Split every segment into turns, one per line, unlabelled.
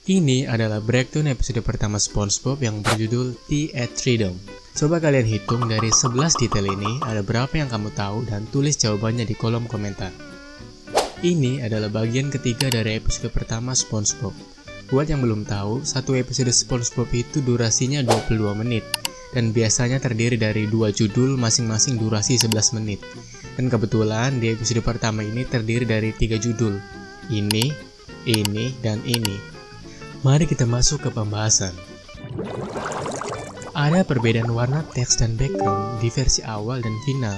Ini adalah breakdown episode pertama SpongeBob yang berjudul Tea at Freedom. Coba kalian hitung dari 11 detail ini ada berapa yang kamu tahu dan tulis jawabannya di kolom komentar. Ini adalah bagian ketiga dari episode pertama SpongeBob. Buat yang belum tahu, satu episode SpongeBob itu durasinya 22 menit dan biasanya terdiri dari 2 judul masing-masing durasi 11 menit. Dan kebetulan di episode pertama ini terdiri dari 3 judul. Ini, dan ini. Mari kita masuk ke pembahasan. Ada perbedaan warna teks dan background di versi awal dan final.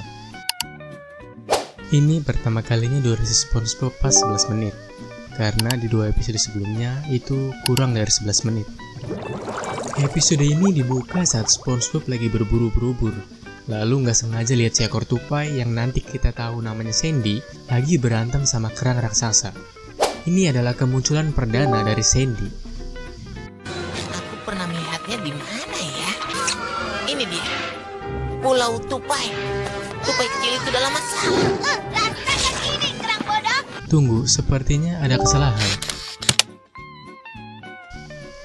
Ini pertama kalinya durasi SpongeBob pas 11 menit, karena di 2 episode sebelumnya itu kurang dari 11 menit. Episode ini dibuka saat SpongeBob lagi berburu-berubur, lalu nggak sengaja lihat seekor tupai yang nanti kita tahu namanya Sandy lagi berantem sama kerang raksasa. Ini adalah kemunculan perdana dari Sandy.
Pernah melihatnya di mana ya? Ini dia, Pulau Tupai. Tupai kecil itu dalam masalah. Rasakan ini, kerang bodoh.
Tunggu, sepertinya ada kesalahan.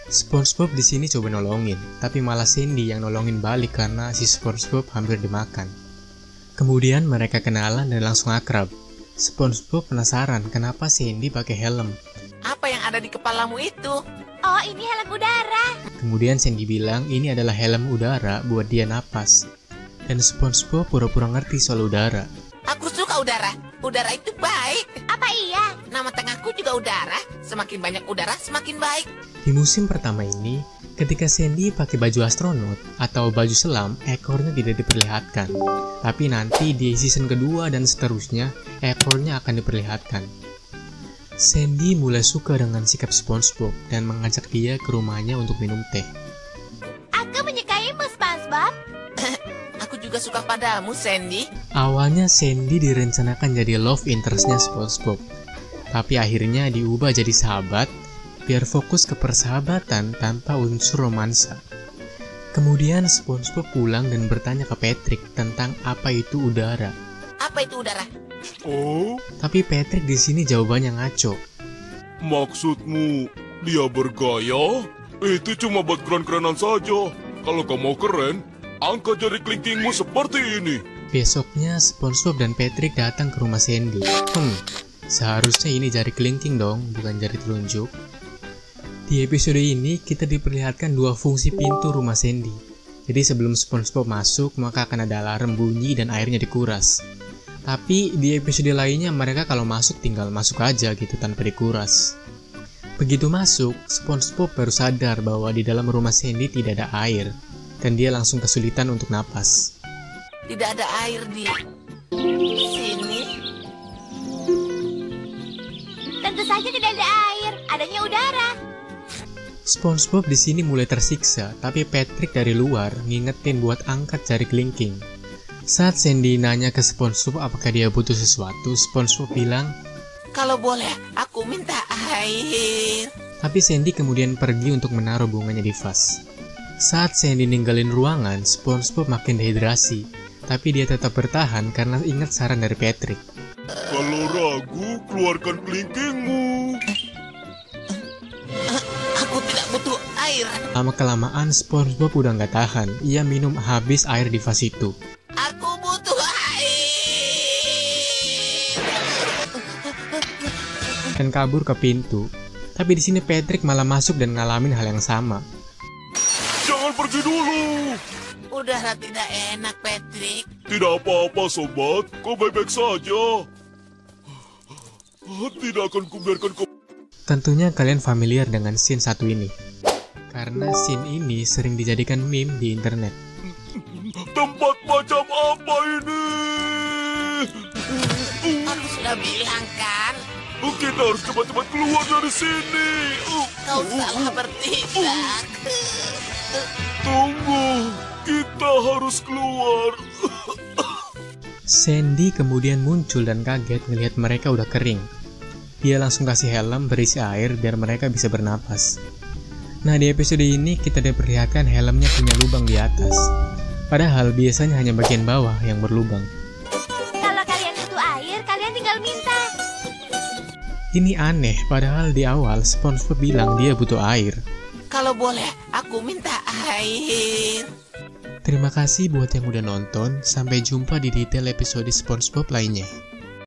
SpongeBob di sini coba nolongin, tapi malah Sandy yang nolongin balik karena si SpongeBob hampir dimakan. Kemudian mereka kenalan dan langsung akrab. SpongeBob penasaran kenapa Sandy pakai helm.
Apa yang ada di kepalamu itu?
Oh, ini helm udara.
Kemudian Sandy bilang ini adalah helm udara buat dia napas. Dan SpongeBob pura-pura ngerti soal udara.
Aku suka udara. Udara itu baik.
Apa iya?
Nama tengahku juga udara. Semakin banyak udara, semakin baik.
Di musim pertama ini, ketika Sandy pakai baju astronot atau baju selam, ekornya tidak diperlihatkan. Tapi nanti di season kedua dan seterusnya, ekornya akan diperlihatkan. Sandy mulai suka dengan sikap SpongeBob dan mengajak dia ke rumahnya untuk minum teh.
Aku menyukaimu, SpongeBob.
Aku juga suka padamu, Sandy.
Awalnya Sandy direncanakan jadi love interest-nya SpongeBob, tapi akhirnya diubah jadi sahabat biar fokus ke persahabatan tanpa unsur romansa. Kemudian SpongeBob pulang dan bertanya ke Patrick tentang apa itu udara.
Apa itu udara?
Oh,
Tapi Patrick di sini jawabannya ngaco.
maksudmu dia bergaya? Itu cuma buat keren-kerenan saja. Kalau kau mau keren, angkat jari kelingkingmu seperti ini.
Besoknya SpongeBob dan Patrick datang ke rumah Sandy. Seharusnya ini jari kelingking dong, bukan jari telunjuk. Di episode ini kita diperlihatkan 2 fungsi pintu rumah Sandy. Jadi sebelum SpongeBob masuk, maka akan ada alarm bunyi dan airnya dikuras. Tapi di episode lainnya mereka kalau masuk tinggal masuk aja gitu tanpa dikuras. Begitu masuk, SpongeBob baru sadar bahwa di dalam rumah Sandy tidak ada air. Dan dia langsung kesulitan untuk napas.
Tidak ada air di sini.
Tentu saja tidak ada air, adanya udara.
SpongeBob di sini mulai tersiksa, tapi Patrick dari luar ngingetin buat angkat jari kelingking. Saat Sandy nanya ke SpongeBob apakah dia butuh sesuatu, SpongeBob bilang,
Kalau boleh, aku minta air.
tapi Sandy kemudian pergi untuk menaruh bunganya di vas. Saat Sandy ninggalin ruangan, SpongeBob makin dehidrasi, tapi dia tetap bertahan karena ingat saran dari Patrick.
Kalau ragu, keluarkan kelingkingmu.
Aku tidak butuh air.
Lama-kelamaan SpongeBob udah nggak tahan, ia minum habis air di vas itu.
Aku butuh air.
Dan kabur ke pintu. Tapi di sini Patrick malah masuk dan ngalamin hal yang sama.
Jangan pergi dulu.
Udara tidak enak, Patrick.
Tidak apa-apa, sobat. Kau baik-baik saja. Tidak akan kubiarkan kau.
Tentunya kalian familiar dengan scene satu ini. Karena scene ini sering dijadikan meme di internet.
Tempat macam apa ini?
Aku sudah bilang kan,
Kita harus cepat-cepat keluar dari sini.
kau salah bertindak.
Tunggu, kita harus keluar.
Sandy kemudian muncul dan kaget melihat mereka udah kering. Dia langsung kasih helm berisi air biar mereka bisa bernapas. Nah, di episode ini kita diperlihatkan helmnya punya lubang di atas. Padahal biasanya hanya bagian bawah yang berlubang.
Kalau kalian butuh air, kalian tinggal minta.
Ini aneh, padahal di awal SpongeBob bilang dia butuh air.
Kalau boleh, aku minta air.
Terima kasih buat yang udah nonton, sampai jumpa di detail episode SpongeBob lainnya.